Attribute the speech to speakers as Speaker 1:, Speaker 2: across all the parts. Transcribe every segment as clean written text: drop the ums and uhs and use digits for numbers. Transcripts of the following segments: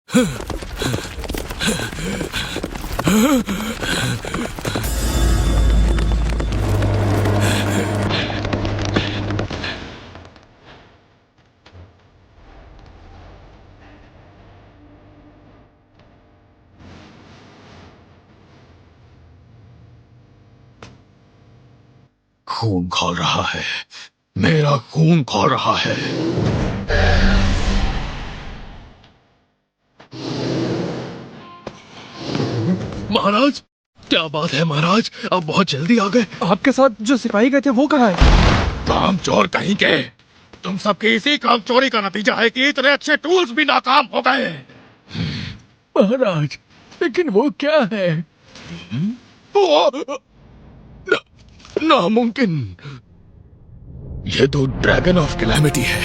Speaker 1: खून खौल रहा है, मेरा खून खौल रहा है। महाराज, क्या बात है महाराज, अब बहुत जल्दी आ गए।
Speaker 2: आपके साथ जो सिपाही गए थे वो कहाँ है?
Speaker 1: काम चोर कहीं के। तुम सबकी इसी काम चोरी का नतीजा है कि इतने अच्छे टूल्स भी नाकाम हो गए।
Speaker 2: महाराज, लेकिन वो क्या है?
Speaker 1: नामुमकिन। ये तो ड्रैगन ऑफ कैलेमिटी है।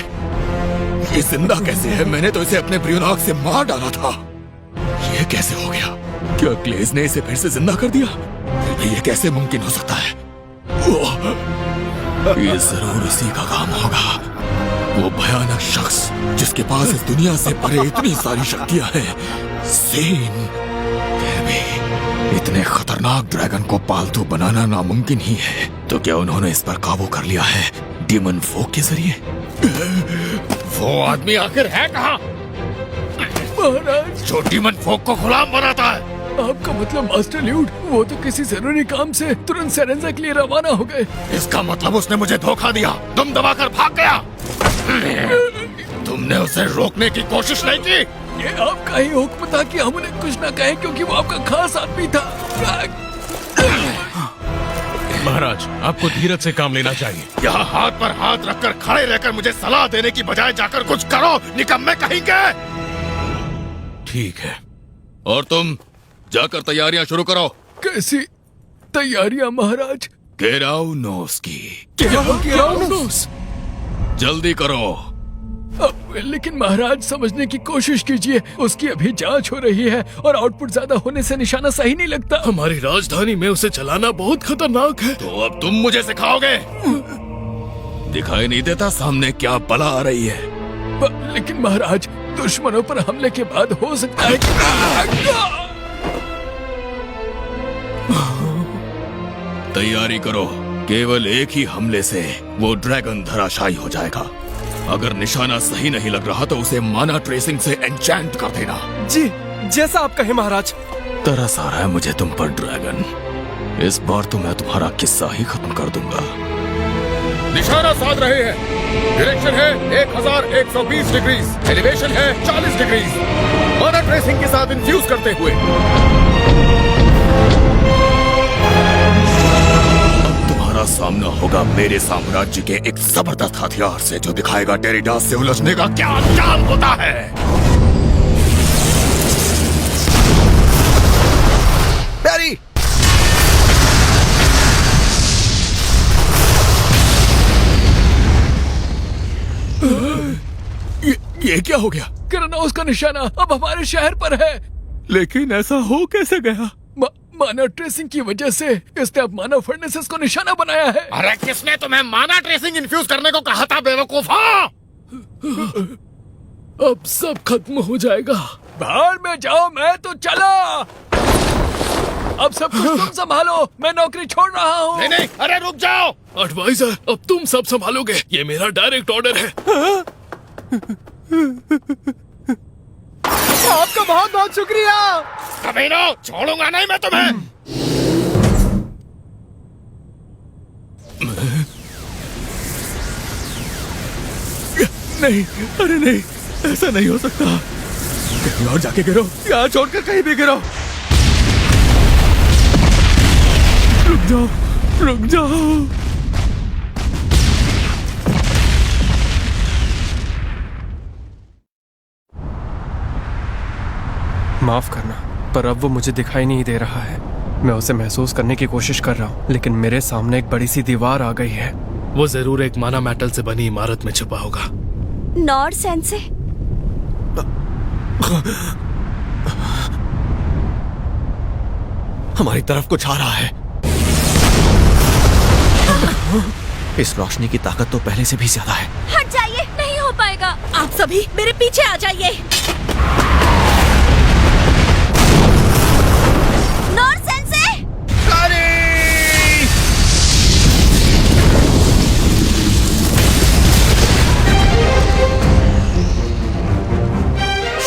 Speaker 1: ये जिंदा कैसे है? मैंने तो इसे अपने ब्रियोनाक से मार डाला था। ये कैसे हो गया? क्या क्लेज ने इसे फिर से जिंदा कर दिया? ये कैसे मुमकिन हो सकता है? ये जरूर इसी का काम होगा। वो भयानक शख्स जिसके पास इस दुनिया से परे इतनी सारी शक्तियां हैं। सेन। फिर भी इतने खतरनाक ड्रैगन को पालतू बनाना नामुमकिन ही है। तो क्या उन्होंने इस पर काबू कर लिया है डीमन फोक के जरिए? वो आदमी आखिर है कहाँ?
Speaker 2: महाराज,
Speaker 1: जो डीमन फोक को गुलाम बनाता है।
Speaker 2: आपका मतलब मास्टर ल्यूड, वो तो किसी जरूरी काम से तुरंत सेरेंजा के लिए रवाना हो गए।
Speaker 1: इसका मतलब उसने मुझे धोखा दिया, दम दबाकर भाग गया। तुमने उसे रोकने की कोशिश नहीं की?
Speaker 2: ये आपका ही हुक्म था कि हम उन्हें कुछ न कहें क्योंकि वो आपका खास आदमी था।
Speaker 3: महाराज, आपको धीरज से काम लेना चाहिए।
Speaker 1: यहाँ हाथ पर हाथ रखकर खड़े रहकर मुझे सलाह देने की बजाय जाकर कुछ करो, निकम्मे कहेंगे।
Speaker 3: ठीक है।
Speaker 1: और तुम जाकर तैयारियां शुरू करो।
Speaker 2: कैसी तैयारियां महाराज?
Speaker 1: केराउनोस की।
Speaker 2: केराउनोस?
Speaker 1: जल्दी करो।
Speaker 2: लेकिन महाराज, समझने की कोशिश कीजिए, उसकी अभी जांच हो रही है और आउटपुट ज्यादा होने से निशाना सही नहीं लगता।
Speaker 3: हमारी राजधानी में उसे चलाना बहुत खतरनाक है।
Speaker 1: तो अब तुम मुझे सिखाओगे? दिखाई नहीं देता सामने क्या बला आ रही है?
Speaker 2: लेकिन महाराज, दुश्मनों पर हमले के बाद हो सकता है कि...
Speaker 1: तैयारी करो। केवल एक ही हमले से वो ड्रैगन धराशायी हो जाएगा। अगर निशाना सही नहीं लग रहा तो उसे माना ट्रेसिंग से एन्चेंट कर देना।
Speaker 2: जी, जैसा आप कहें महाराज।
Speaker 1: तरस आ रहा है मुझे तुम पर ड्रैगन। इस बार तो मैं तुम्हारा किस्सा ही खत्म कर दूंगा। निशाना साध रहे हैं। डायरेक्शन है 1120 डिग्रीज, एलिवेशन है 40 डिग्रीज। माना ट्रेसिंग के साथ इन्फ्यूज करते हुए तुम्हारा सामना होगा मेरे साम्राज्य के एक जबरदस्त हथियार से, जो दिखाएगा डेरिडास से उलझने का क्या अंजाम होता है।
Speaker 4: बैरी!
Speaker 1: ये क्या हो गया?
Speaker 2: केराउनोस का निशाना अब हमारे शहर पर है।
Speaker 1: लेकिन ऐसा हो कैसे गया?
Speaker 2: माना ट्रेसिंग की वजह से इसने अब माना फर्नेसेस को निशाना बनाया है।
Speaker 1: अरे किसने तुम्हें माना ट्रेसिंग इन्फ्यूज करने को कहा था बेवकूफा?
Speaker 2: अब सब खत्म हो जाएगा। बाहर में जाओ, मैं तो चला। अब सब कुछ तुम संभालो, मैं नौकरी छोड़ रहा हूँ।
Speaker 1: नहीं नहीं, अरे रुक जाओ।
Speaker 3: एडवाइजर, अब तुम सब संभालोगे। ये मेरा डायरेक्ट ऑर्डर है।
Speaker 2: आपका बहुत बहुत शुक्रिया।
Speaker 1: कमीनो, छोड़ूंगा नहीं मैं तुम्हें। नहीं, अरे नहीं, ऐसा नहीं हो सकता। कहीं और जाके गिरो, यहाँ छोड़कर कहीं भी गिरो। रुक जाओ, रुक जाओ।
Speaker 2: माफ करना, पर अब वो मुझे दिखाई नहीं दे रहा है। मैं उसे महसूस करने की कोशिश कर रहा हूँ, लेकिन मेरे सामने एक बड़ी सी दीवार आ गई है।
Speaker 3: वो जरूर एक माना मेटल से बनी इमारत में छुपा होगा।
Speaker 5: नॉर्ड सेंसे,
Speaker 1: हमारी तरफ कुछ आ रहा है।
Speaker 4: इस रोशनी की ताकत तो पहले से भी ज्यादा है।
Speaker 5: हट जाइए, नहीं हो पाएगा। आप सभी मेरे पीछे आ जाइए।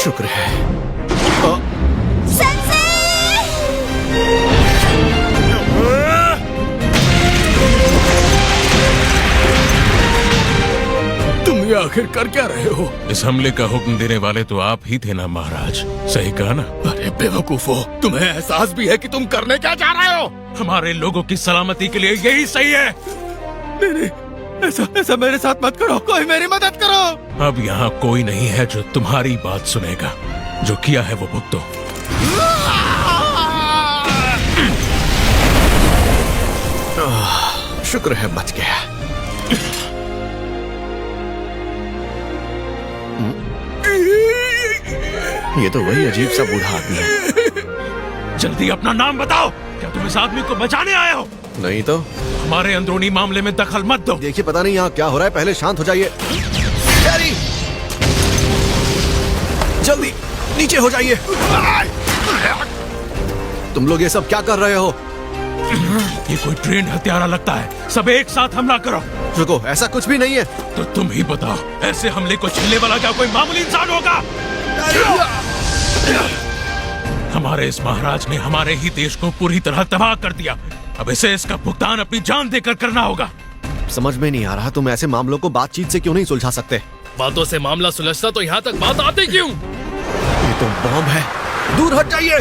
Speaker 4: शुक्र है।
Speaker 5: सेंसे!
Speaker 2: तुम ये आखिर कर क्या रहे हो?
Speaker 3: इस हमले का हुक्म देने वाले तो आप ही थे ना महाराज, सही कहा ना?
Speaker 1: अरे बेवकूफो, तुम्हें एहसास भी है कि तुम करने क्या चाह रहे हो?
Speaker 3: हमारे लोगों की सलामती के लिए यही सही है।
Speaker 1: नहीं, ऐसा मेरे साथ मत करो, कोई मेरी मदद करो।
Speaker 3: अब यहाँ कोई नहीं है जो तुम्हारी बात सुनेगा। जो किया है वो भुगतो।
Speaker 4: शुक्र है बच गया। ये तो वही अजीब सा बूढ़ा आदमी है।
Speaker 3: जल्दी अपना नाम बताओ। क्या तुम इस आदमी को बचाने आए हो?
Speaker 4: नहीं तो।
Speaker 3: हमारे अंदरूनी मामले में दखल मत दो।
Speaker 4: देखिए, पता नहीं यहाँ क्या हो रहा है, पहले शांत हो जाइए। हैरी! जल्दी नीचे हो जाइए। तुम लोग ये सब क्या कर रहे हो?
Speaker 3: ये कोई ट्रेंड हत्यारा लगता है। सब एक साथ हमला करो।
Speaker 4: रुको, ऐसा कुछ भी नहीं है।
Speaker 3: तो तुम ही बताओ, ऐसे हमले को झेलने वाला क्या कोई मामूली इंसान होगा? हमारे इस महाराज ने हमारे ही देश को पूरी तरह तबाह कर दिया। अब इसे इसका भुगतान अपनी जान देकर करना होगा।
Speaker 4: समझ में नहीं आ रहा, तुम ऐसे मामलों को बातचीत से क्यों नहीं सुलझा सकते?
Speaker 2: बातों से मामला सुलझता तो यहाँ तक बात आती क्यों?
Speaker 4: ये तो बॉम्ब है, दूर हट जाइए।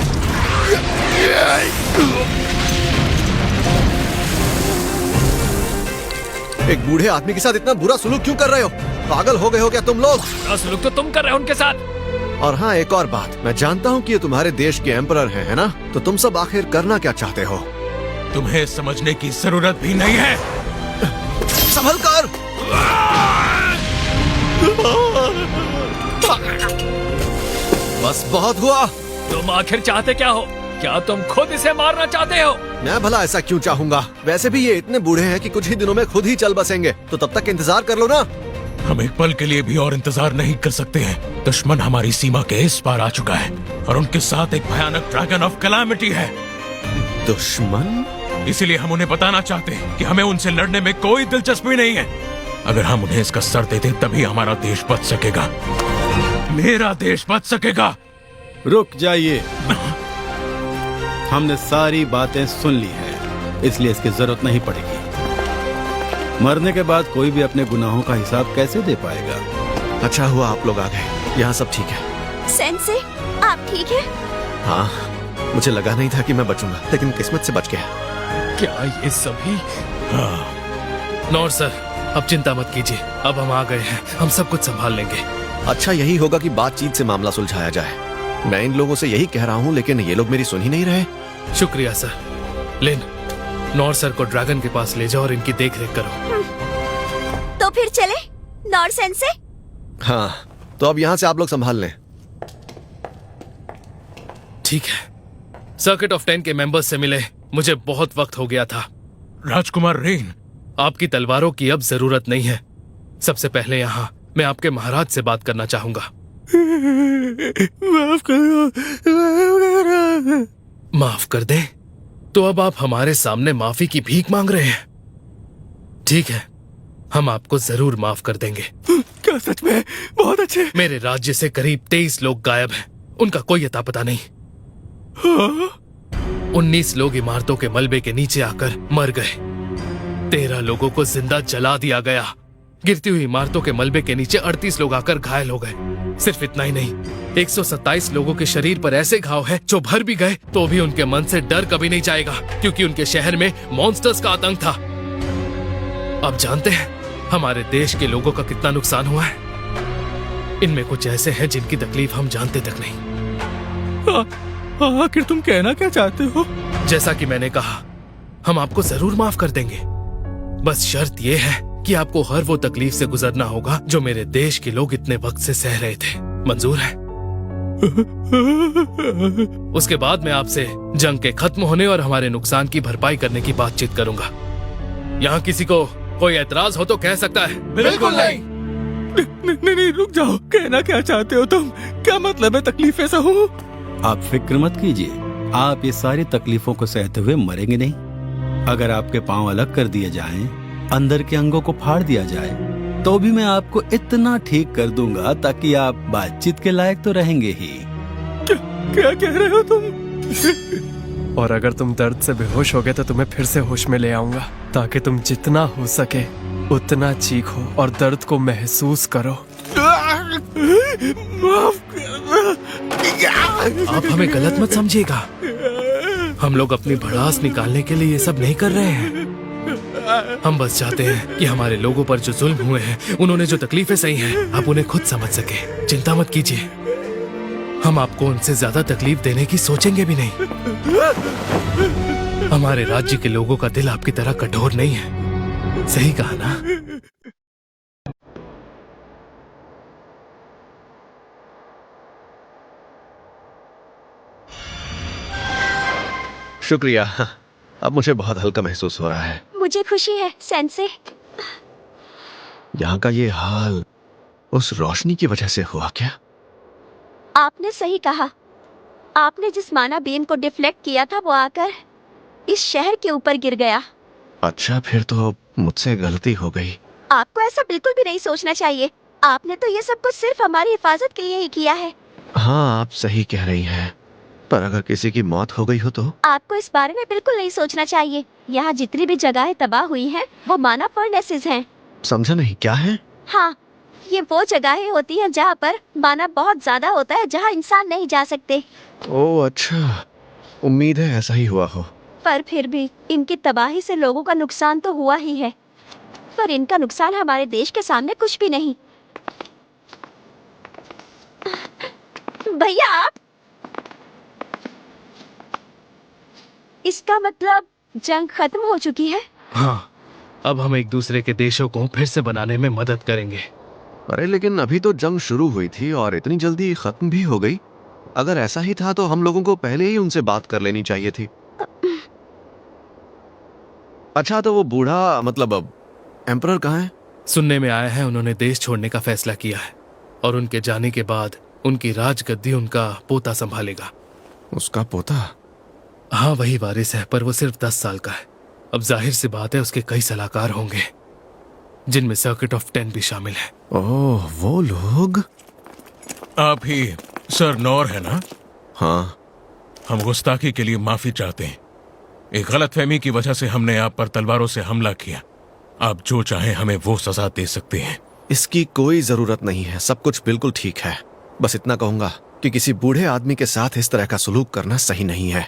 Speaker 4: एक बूढ़े आदमी के साथ इतना बुरा सुलूक क्यों कर रहे हो? पागल हो गए हो क्या तुम लोग?
Speaker 2: सुलूक तो तुम कर रहे हो उनके साथ।
Speaker 4: और हाँ, एक और बात, मैं जानता हूँ कि ये तुम्हारे देश के एम्परर हैं, है ना? तो तुम सब आखिर करना क्या चाहते हो?
Speaker 3: तुम्हें समझने की जरूरत भी नहीं है।
Speaker 4: संभल कर। बस बहुत हुआ।
Speaker 2: तुम आखिर चाहते क्या हो? क्या तुम खुद इसे मारना चाहते हो?
Speaker 4: मैं भला ऐसा क्यों चाहूंगा? वैसे भी ये इतने बूढ़े हैं कि कुछ ही दिनों में खुद ही चल बसेंगे, तो तब तक इंतजार कर लो ना।
Speaker 3: हम एक पल के लिए भी और इंतजार नहीं कर सकते हैं। दुश्मन हमारी सीमा के इस पार आ चुका है और उनके साथ एक भयानक ड्रैगन ऑफ कैलामिटी है।
Speaker 4: दुश्मन?
Speaker 3: इसीलिए हम उन्हें बताना चाहते हैं कि हमें उनसे लड़ने में कोई दिलचस्पी नहीं है। अगर हम उन्हें इसका सर देते तभी हमारा देश बच सकेगा। मेरा देश बच सकेगा।
Speaker 6: रुक जाइए, हमने सारी बातें सुन ली है, इसलिए इसकी जरूरत नहीं पड़ेगी। मरने के बाद कोई भी अपने गुनाहों का हिसाब कैसे दे पाएगा?
Speaker 4: अच्छा हुआ आप लोग आ गए, यहाँ सब ठीक है।
Speaker 5: सेंसे, आप ठीक है?
Speaker 4: हाँ, मुझे लगा नहीं था कि मैं बचूंगा, लेकिन किस्मत से बच गया।
Speaker 2: क्या ये सभी? नॉर सर, अब चिंता मत कीजिए, अब हम आ गए हैं, हम सब कुछ संभाल लेंगे।
Speaker 4: अच्छा यही होगा कि बातचीत से मामला सुलझाया जाए। मैं इन लोगों से यही कह रहा हूँ, लेकिन ये लोग मेरी सुन ही नहीं रहे।
Speaker 2: शुक्रिया सर। लिन, नॉर सर को ड्रैगन के पास ले जाओ और इनकी देख रेख करो।
Speaker 5: तो फिर चले नॉर सेंसे?
Speaker 4: हाँ, तो अब यहाँ से आप लोग संभाल लें।
Speaker 2: ठीक है। सर्किट ऑफ 10 के मेंबर्स से मिले, मुझे बहुत वक्त हो गया था।
Speaker 3: राजकुमार रेन,
Speaker 2: आपकी तलवारों की अब जरूरत नहीं है। सबसे पहले यहाँ मैं आपके महाराज से बात करना चाहूंगा।
Speaker 1: माफ करो।
Speaker 2: माफ कर दें? तो अब आप हमारे सामने माफी की भीख मांग रहे हैं? ठीक है, हम आपको जरूर माफ कर देंगे।
Speaker 1: क्या सच में? बहुत अच्छे।
Speaker 2: मेरे राज्य से करीब 23 लोग गायब हैं, उनका कोई अता पता नहीं। 19 लोग इमारतों के मलबे के नीचे आकर मर गए। 13 लोगों को जिंदा जला दिया गया। गिरती हुई इमारतों के मलबे के नीचे 38 लोग आकर घायल हो गए। सिर्फ इतना ही नहीं, 127 लोगों के शरीर पर ऐसे घाव हैं जो भर भी गए तो भी उनके मन से डर कभी नहीं जाएगा, क्योंकि उनके शहर में मॉन्स्टर्स का आतंक था। आप जानते हैं हमारे देश के लोगों का कितना नुकसान हुआ है? इनमें कुछ ऐसे हैं जिनकी तकलीफ हम जानते तक नहीं।
Speaker 1: आखिर तुम कहना क्या चाहते हो?
Speaker 2: जैसा कि मैंने कहा, हम आपको जरूर माफ कर देंगे। बस शर्त यह है कि आपको हर वो तकलीफ से गुजरना होगा जो मेरे देश के लोग इतने वक्त से सह रहे थे। मंजूर है? उसके बाद मैं आपसे जंग के खत्म होने और हमारे नुकसान की भरपाई करने की बातचीत करूंगा। यहाँ किसी को कोई एतराज हो तो कह सकता है।
Speaker 3: बिल्कुल नहीं।
Speaker 1: नहीं, रुक जाओ। कहना क्या चाहते हो तुम? क्या मतलब है तकलीफें सहूं?
Speaker 6: आप फिक्र मत कीजिए, आप ये सारी तकलीफों को सहते हुए मरेंगे नहीं। अगर आपके पांव अलग कर दिए जाएं, अंदर के अंगों को फाड़ दिया जाए, तो भी मैं आपको इतना ठीक कर दूंगा ताकि आप बातचीत के लायक तो रहेंगे ही।
Speaker 2: क्या कह रहे हो तुम?
Speaker 7: और अगर तुम दर्द से बेहोश हो गए तो तुम्हें फिर से होश में ले आऊंगा, ताकि तुम जितना हो सके उतना चीखो और दर्द को महसूस करो।
Speaker 2: आप हमें गलत मत समझिएगा। हम लोग अपनी भड़ास निकालने के लिए ये सब नहीं कर रहे हैं। हम बस चाहते हैं कि हमारे लोगों पर जो जुल्म हुए हैं, उन्होंने जो तकलीफें सही हैं, आप उन्हें खुद समझ सके। चिंता मत कीजिए, हम आपको उनसे ज्यादा तकलीफ देने की सोचेंगे भी नहीं। हमारे राज्य के लोगों का दिल आपकी तरह कठोर नहीं है। सही कहा ना?
Speaker 4: शुक्रिया। अब मुझे बहुत हल्का महसूस हो रहा है।
Speaker 5: मुझे खुशी है सेंसे।
Speaker 4: यहाँ का ये हाल उस रोशनी की वजह से हुआ क्या?
Speaker 5: आपने सही कहा। आपने जिस माना बीम को डिफ्लेक्ट किया था वो आकर इस शहर के ऊपर गिर गया।
Speaker 4: अच्छा, फिर तो मुझसे गलती हो गई।
Speaker 5: आपको ऐसा बिल्कुल भी नहीं सोचना चाहिए। आपने तो ये सब कुछ सिर्फ हमारी हिफाजत के लिए ही किया है।
Speaker 4: हाँ, आप सही कह रही हैं। पर अगर किसी की मौत हो गई हो तो?
Speaker 5: आपको इस बारे में बिल्कुल नहीं सोचना चाहिए। यहाँ जितनी भी जगहें तबाह हुई हैं, वो मानव फर्नेसेस हैं।
Speaker 4: समझा नहीं, क्या है?
Speaker 5: हाँ, ये वो जगहें होती हैं जहाँ पर मानव बहुत ज्यादा होता है, जहाँ इंसान नहीं जा सकते।
Speaker 4: ओह अच्छा, उम्मीद है ऐसा ही हुआ हो।
Speaker 5: पर फिर भी इनकी तबाही से लोगों का नुकसान तो हुआ ही है, पर इनका नुकसान हमारे देश के सामने कुछ भी नहीं। भैया आप, इसका मतलब जंग खत्म हो चुकी है?
Speaker 2: हाँ, अब हम एक दूसरे के देशों को फिर से बनाने में मदद करेंगे।
Speaker 4: अरे लेकिन अभी तो जंग शुरू हुई थी और इतनी जल्दी खत्म भी हो गई। अगर ऐसा ही था तो हम लोगों को पहले ही उनसे बात कर लेनी चाहिए थी। अच्छा, तो वो बूढ़ा मतलब अब एम्परर कहाँ है?
Speaker 2: सुनने में आया है उन्होंने देश छोड़ने का फैसला किया है और उनके जाने के बाद उनकी राजगद्दी उनका पोता संभालेगा।
Speaker 4: उसका पोता?
Speaker 2: हाँ, वही वारिस है, पर वो सिर्फ 10 साल का है। अब जाहिर सी बात है उसके कई सलाहकार होंगे, जिनमें सर्किट ऑफ 10 भी शामिल है।
Speaker 4: ओह, वो लोग।
Speaker 3: आप ही सर नौर है ना?
Speaker 4: हाँ।
Speaker 3: हम गुस्ताखी के लिए माफी चाहते हैं। एक गलतफहमी की वजह से हमने आप पर तलवारों से हमला किया। आप जो चाहें हमें वो सजा दे सकते हैं।
Speaker 4: इसकी कोई जरूरत नहीं है, सब कुछ बिल्कुल ठीक है। बस इतना कहूंगा कि किसी बूढ़े आदमी के साथ इस तरह का सलूक करना सही नहीं है।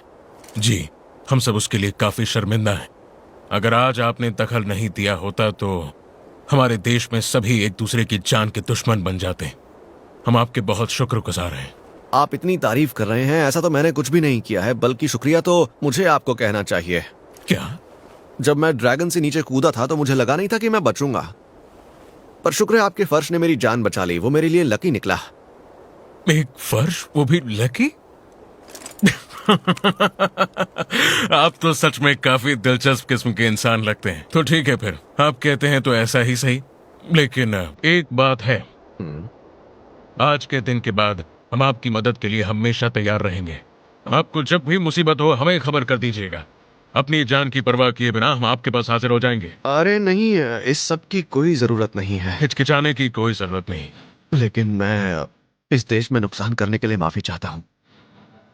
Speaker 3: जी, हम सब उसके लिए काफी शर्मिंदा हैं। अगर आज आपने दखल नहीं दिया होता तो हमारे देश में सभी एक दूसरे की जान के दुश्मन बन जाते। हम आपके बहुत शुक्रगुजार हैं।
Speaker 4: आप इतनी तारीफ कर रहे हैं, ऐसा तो मैंने कुछ भी नहीं किया है, बल्कि शुक्रिया तो मुझे आपको कहना चाहिए।
Speaker 3: क्या?
Speaker 4: जब मैं ड्रैगन से नीचे कूदा था तो मुझे लगा नहीं था कि मैं बचूंगा, पर शुक्र है आपके फर्श ने मेरी जान बचा ली। वो मेरे लिए लकी निकला।
Speaker 3: एक फर्श, वो भी लकी? आप तो सच में काफी दिलचस्प किस्म के इंसान लगते हैं। तो ठीक है, फिर आप कहते हैं तो ऐसा ही सही। लेकिन एक बात है, आज के दिन के बाद हम आपकी मदद के लिए हमेशा तैयार रहेंगे। आपको जब भी मुसीबत हो हमें खबर कर दीजिएगा। अपनी जान की परवाह किए बिना हम आपके पास हाजिर हो जाएंगे।
Speaker 4: अरे नहीं, इस सब की कोई जरूरत नहीं है।
Speaker 3: हिचकिचाने की कोई जरूरत नहीं।
Speaker 4: लेकिन मैं इस देश में नुकसान करने के लिए माफी चाहता हूँ।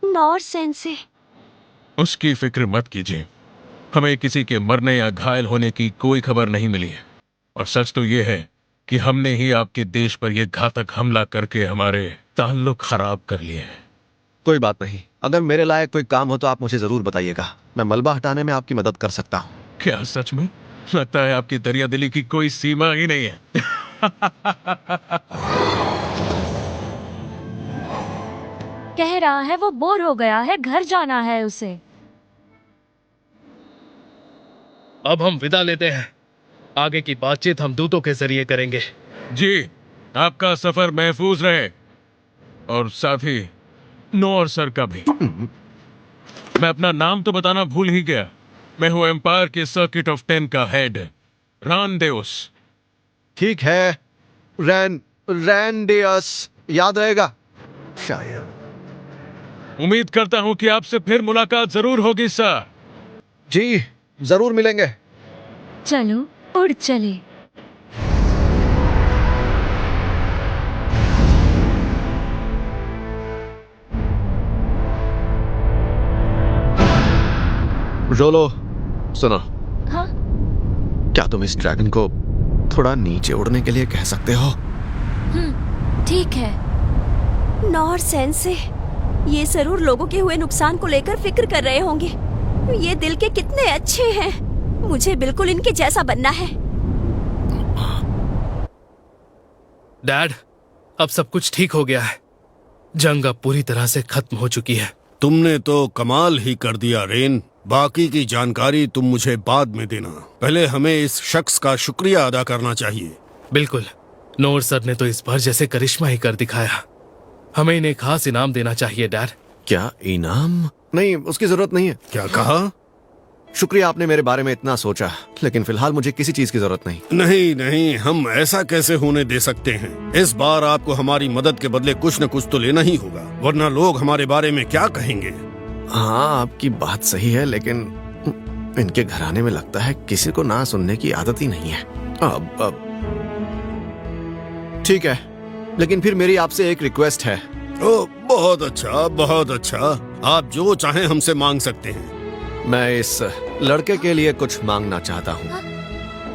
Speaker 5: नॉर सेंसे।
Speaker 3: उसकी फिक्र मत कीजिए। हमें किसी के मरने या घायल होने की कोई खबर नहीं मिली है। और सच तो ये है कि हमने ही आपके देश पर यह घातक हमला करके हमारे ताल्लुक खराब कर लिए हैं।
Speaker 4: कोई बात नहीं, अगर मेरे लायक कोई काम हो तो आप मुझे जरूर बताइएगा। मैं मलबा हटाने में आपकी मदद कर सकता हूँ।
Speaker 3: क्या सच में? लगता है आपकी दरिया दिली की कोई सीमा ही नहीं है।
Speaker 8: कह रहा है वो बोर हो गया है, घर जाना है उसे।
Speaker 2: अब हम विदा लेते हैं। आगे की बातचीत हम दूतों के जरिए करेंगे।
Speaker 3: जी, आपका सफर महफूज रहे और साथ ही नौर सर का भी। मैं अपना नाम तो बताना भूल ही गया। मैं हूं एम्पायर के सर्किट ऑफ 10 का हेड, रानडेउस।
Speaker 4: ठीक है, रैनडेउस, याद रहेगा शायद।
Speaker 3: उम्मीद करता हूं कि आपसे फिर मुलाकात जरूर होगी सर।
Speaker 4: जी, जरूर मिलेंगे।
Speaker 8: चलो उड़ चले।
Speaker 4: रोलो, सुनो,
Speaker 8: हाँ?
Speaker 4: क्या तुम इस ड्रैगन को थोड़ा नीचे उड़ने के लिए कह सकते हो?
Speaker 8: ठीक है।
Speaker 5: नॉर सेंसे, ये जरूर लोगों के हुए नुकसान को लेकर फिक्र कर रहे होंगे। ये दिल के कितने अच्छे हैं। मुझे बिल्कुल इनके जैसा बनना है।
Speaker 2: डैड, अब सब कुछ ठीक हो गया है। जंग अब पूरी तरह से खत्म हो चुकी है।
Speaker 9: तुमने तो कमाल ही कर दिया रेन। बाकी की जानकारी तुम मुझे बाद में देना। पहले हमें इस शख्स का शुक्रिया अदा करना चाहिए।
Speaker 2: बिल्कुल, नोर सर ने तो इस बार जैसे करिश्मा ही कर दिखाया। हमें इन्हें खास इनाम देना चाहिए डैड।
Speaker 4: क्या इनाम? नहीं, उसकी जरूरत नहीं है।
Speaker 9: क्या कहा?
Speaker 4: शुक्रिया, आपने मेरे बारे में इतना सोचा, लेकिन फिलहाल मुझे किसी चीज की जरूरत नहीं।
Speaker 9: नहीं नहीं, हम ऐसा कैसे होने दे सकते हैं? इस बार आपको हमारी मदद के बदले कुछ न कुछ तो लेना ही होगा, वरना लोग हमारे बारे में क्या कहेंगे?
Speaker 4: हाँ, आपकी बात सही है, लेकिन इनके घराने में लगता है किसी को ना सुनने की आदत ही नहीं है। अब ठीक है, लेकिन फिर मेरी आपसे एक रिक्वेस्ट है।
Speaker 9: ओ, बहुत अच्छा, बहुत अच्छा। आप जो चाहें हमसे मांग सकते हैं।
Speaker 4: मैं इस लड़के के लिए कुछ मांगना चाहता हूँ।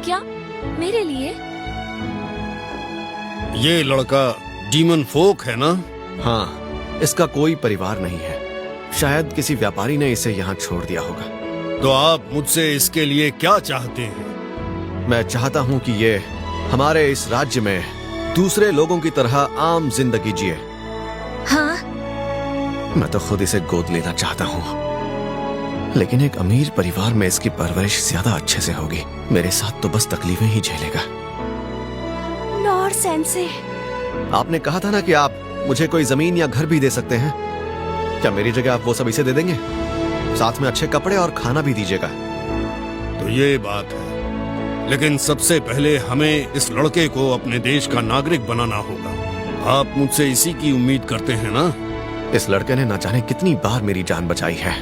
Speaker 8: क्या? मेरे लिए?
Speaker 9: ये लड़का डीमन फोक है ना?
Speaker 4: हाँ, इसका कोई परिवार नहीं है। शायद किसी व्यापारी ने इसे यहाँ छोड़ दिया होगा।
Speaker 9: तो आप मुझसे इसके लिए क्या चाहते हैं?
Speaker 4: मैं चाहता हूँ कि ये हमारे इस राज्य में दूसरे लोगों की तरह आम जिंदगी जिए।
Speaker 8: हाँ?
Speaker 4: मैं तो खुद इसे गोद लेना चाहता हूँ, लेकिन एक अमीर परिवार में इसकी परवरिश ज्यादा अच्छे से होगी। मेरे साथ तो बस तकलीफें ही झेलेगा।
Speaker 5: नॉर सेंसे,
Speaker 4: आपने कहा था ना कि आप मुझे कोई जमीन या घर भी दे सकते हैं। क्या मेरी जगह आप वो सब इसे दे देंगे? साथ में अच्छे कपड़े और खाना भी दीजिएगा।
Speaker 9: तो ये बात है, लेकिन सबसे पहले हमें इस लड़के को अपने देश का नागरिक बनाना होगा। आप मुझसे इसी की उम्मीद करते हैं ना?
Speaker 4: इस लड़के ने न जाने कितनी बार मेरी जान बचाई है,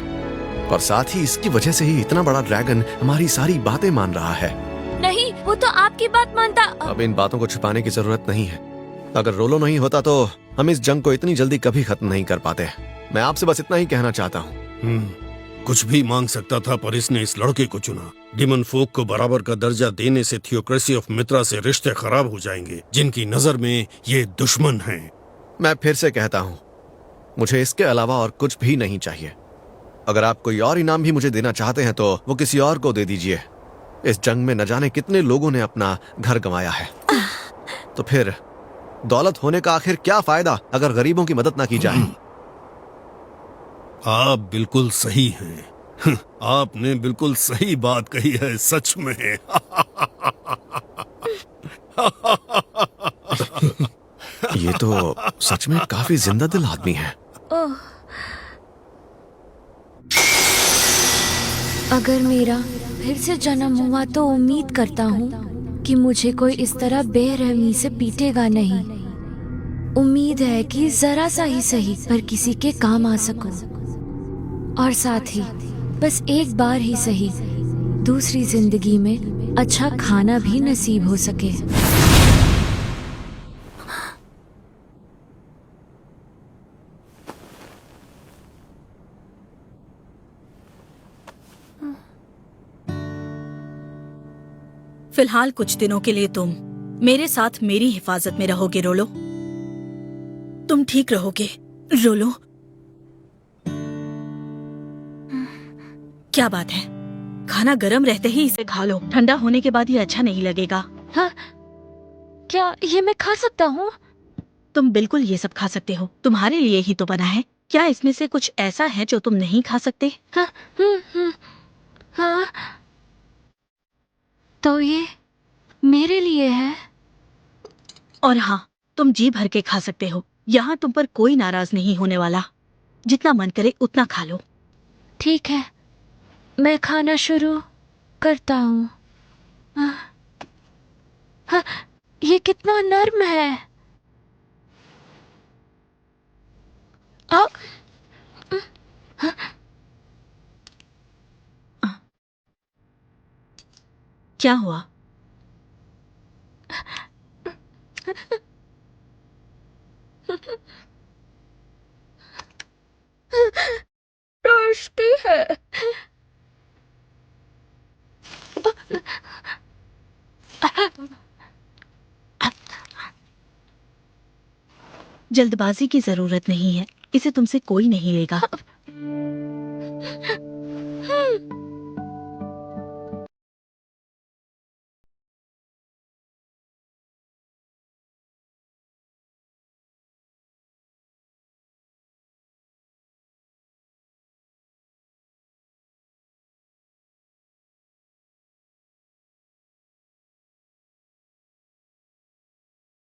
Speaker 4: और साथ ही इसकी वजह से ही इतना बड़ा ड्रैगन हमारी सारी बातें मान रहा है।
Speaker 8: नहीं, वो तो आपकी बात मानता।
Speaker 4: अब इन बातों को छुपाने की जरूरत नहीं है। अगर रोलो नहीं होता तो हम इस जंग को इतनी जल्दी कभी खत्म नहीं कर पाते। मैं आपसे बस इतना ही कहना चाहता हूँ।
Speaker 9: कुछ भी मांग सकता था, पर इसने इस लड़के को चुना। डिमन फोक को बराबर का दर्जा देने से थियोक्रेसी ऑफ मित्रा से रिश्ते खराब हो जाएंगे, जिनकी नजर में ये दुश्मन हैं।
Speaker 4: मैं फिर से कहता हूँ, मुझे इसके अलावा और कुछ भी नहीं चाहिए। अगर आप कोई और इनाम भी मुझे देना चाहते हैं तो वो किसी और को दे दीजिए। इस जंग में न जाने कितने लोगों ने अपना घर गंवाया है, तो फिर दौलत होने का आखिर क्या फायदा अगर गरीबों की मदद ना की जाए?
Speaker 9: आप बिल्कुल सही हैं। आपने बिल्कुल सही बात कही है, सच में।
Speaker 4: ये तो सच में काफी जिंदा दिल आदमी है।
Speaker 8: ओह, अगर मेरा फिर से जन्म हुआ तो उम्मीद करता हूँ कि मुझे कोई इस तरह बेरहमी से पीटेगा नहीं। उम्मीद है कि जरा सा ही सही पर किसी के काम आ सकूं, और साथ ही बस एक बार ही सही दूसरी जिंदगी में अच्छा खाना भी नसीब हो सके।
Speaker 10: फिलहाल कुछ दिनों के लिए तुम मेरे साथ मेरी हिफाजत में रहोगे रोलो। तुम ठीक रहोगे रोलो। क्या बात है, खाना गर्म रहते ही इसे खा लो, ठंडा होने के बाद ये अच्छा नहीं लगेगा।
Speaker 8: हाँ, क्या ये मैं खा सकता हूँ?
Speaker 10: तुम बिल्कुल ये सब खा सकते हो, तुम्हारे लिए ही तो बना है। क्या इसमें से कुछ ऐसा है जो तुम नहीं खा सकते?
Speaker 8: हाँ, हाँ, तो ये मेरे लिए है।
Speaker 10: और हाँ, तुम जी भर के खा सकते हो, यहाँ तुम पर कोई नाराज नहीं होने वाला। जितना मन करे उतना खा लो।
Speaker 8: ठीक है, मैं खाना शुरू करता हूँ। हाँ, ये कितना नर्म है।
Speaker 10: क्या हुआ?
Speaker 8: टेस्टी है।
Speaker 10: जल्दबाजी की जरूरत नहीं है, इसे तुमसे कोई नहीं लेगा।